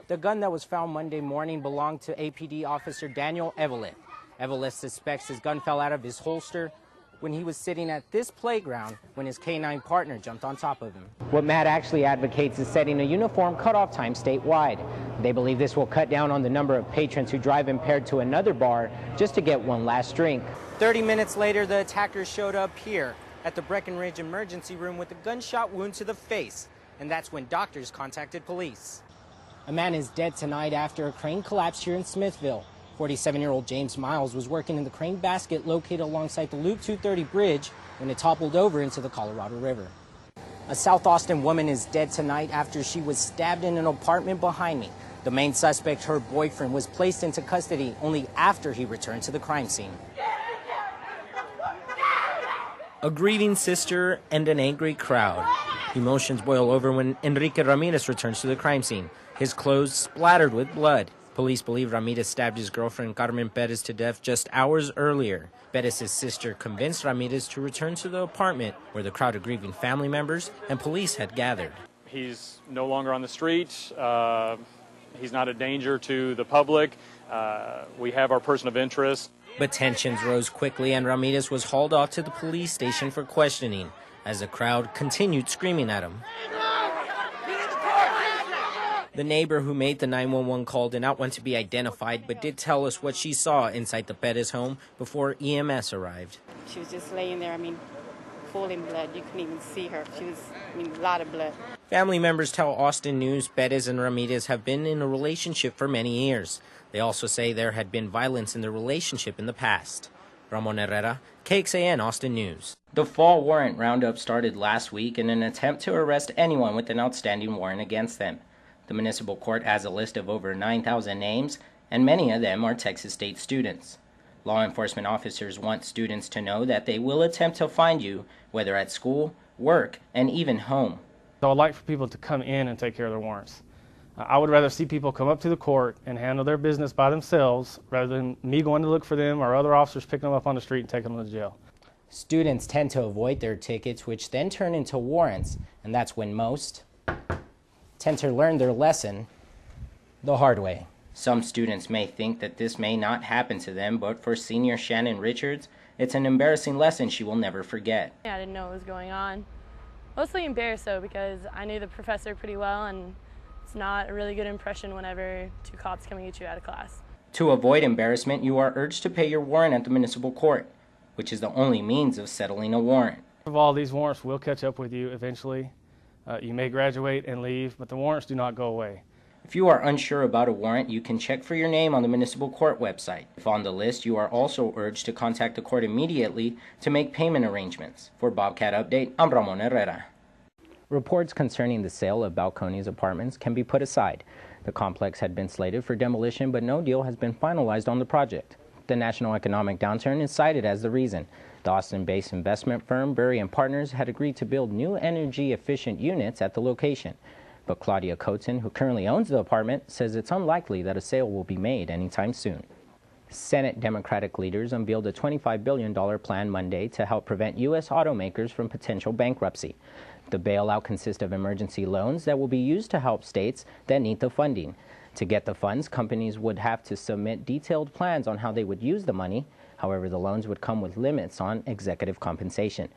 The gun that was found Monday morning belonged to APD officer Daniel Eveleth. Eveleth suspects his gun fell out of his holster when he was sitting at this playground when his K-9 partner jumped on top of him. What Matt actually advocates is setting a uniform cutoff time statewide. They believe this will cut down on the number of patrons who drive impaired to another bar just to get one last drink. 30 minutes later, the attackers showed up here at the Breckenridge emergency room with a gunshot wound to the face, and that's when doctors contacted police. A man is dead tonight after a crane collapsed here in Smithville. 47-year-old James Miles was working in the crane basket located alongside the Loop 230 bridge when it toppled over into the Colorado River. A South Austin woman is dead tonight after she was stabbed in an apartment behind me. The main suspect, her boyfriend, was placed into custody only after he returned to the crime scene. A grieving sister and an angry crowd. Emotions boil over when Enrique Ramirez returns to the crime scene, his clothes splattered with blood. Police believe Ramirez stabbed his girlfriend Carmen Perez to death just hours earlier. Perez's sister convinced Ramirez to return to the apartment where the crowd of grieving family members and police had gathered. He's no longer on the street. He's not a danger to the public. We have our person of interest. But tensions rose quickly and Ramirez was hauled off to the police station for questioning as the crowd continued screaming at him. The neighbor who made the 911 call did not want to be identified, but did tell us what she saw inside the Perez home before EMS arrived. She was just laying there, full in blood. You couldn't even see her. She was, a lot of blood. Family members tell Austin News Perez and Ramirez have been in a relationship for many years. They also say there had been violence in the relationship in the past. Ramon Herrera, KXAN Austin News. The fall warrant roundup started last week in an attempt to arrest anyone with an outstanding warrant against them. The municipal court has a list of over 9,000 names, and many of them are Texas State students. Law enforcement officers want students to know that they will attempt to find you, whether at school, work, and even home. So I'd like for people to come in and take care of their warrants. I would rather see people come up to the court and handle their business by themselves rather than me going to look for them or other officers picking them up on the street and taking them to jail. Students tend to avoid their tickets, which then turn into warrants, and that's when most tend to learn their lesson the hard way. Some students may think that this may not happen to them, but for senior Shannon Richards, it's an embarrassing lesson she will never forget. I didn't know what was going on. Mostly embarrassed though, because I knew the professor pretty well, and it's not a really good impression whenever two cops coming at you out of class. To avoid embarrassment, you are urged to pay your warrant at the municipal court, which is the only means of settling a warrant. Of all these warrants will catch up with you eventually. You may graduate and leave, but the warrants do not go away. If you are unsure about a warrant, you can check for your name on the municipal court website. If on the list, you are also urged to contact the court immediately to make payment arrangements. For Bobcat Update, I'm Ramon Herrera. Reports concerning the sale of Balcones apartments can be put aside. The complex had been slated for demolition, but no deal has been finalized on the project. The national economic downturn is cited as the reason. The Austin-based investment firm Burry & Partners had agreed to build new energy-efficient units at the location. But Claudia Coaten, who currently owns the apartment, says it's unlikely that a sale will be made anytime soon. Senate Democratic leaders unveiled a $25 billion plan Monday to help prevent U.S. automakers from potential bankruptcy. The bailout consists of emergency loans that will be used to help states that need the funding. To get the funds, companies would have to submit detailed plans on how they would use the money. However, the loans would come with limits on executive compensation.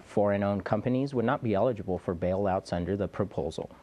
Foreign-owned companies would not be eligible for bailouts under the proposal.